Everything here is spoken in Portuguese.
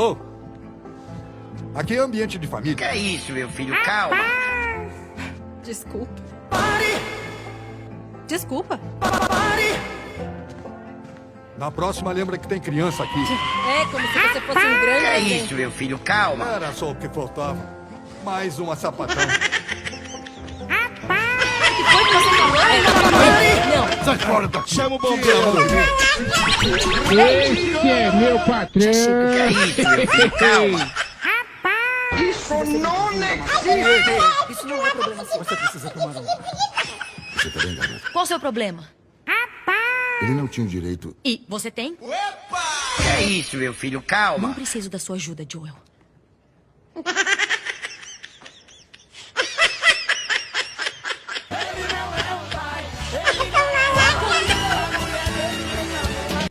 Ô, aqui é ambiente de família. Que é isso, meu filho? Calma. Desculpa. Desculpa. Na próxima, lembra que tem criança aqui. É como se você fosse um grande Que é exemplo. isso, meu filho? Calma. Era só o que faltava. Mais uma sapatão. O que foi que você falou? Não. Sai fora daqui. Chama o bombeiro. Esse é meu patrão. Que é isso, meu filho? Calma. Isso não existe. Isso não é problema seu. Você precisa tomar um. Você tá bem, garoto? Qual o seu problema? Ele não tinha o direito. E você tem? Que é isso, meu filho? Calma. Não preciso da sua ajuda, Joel.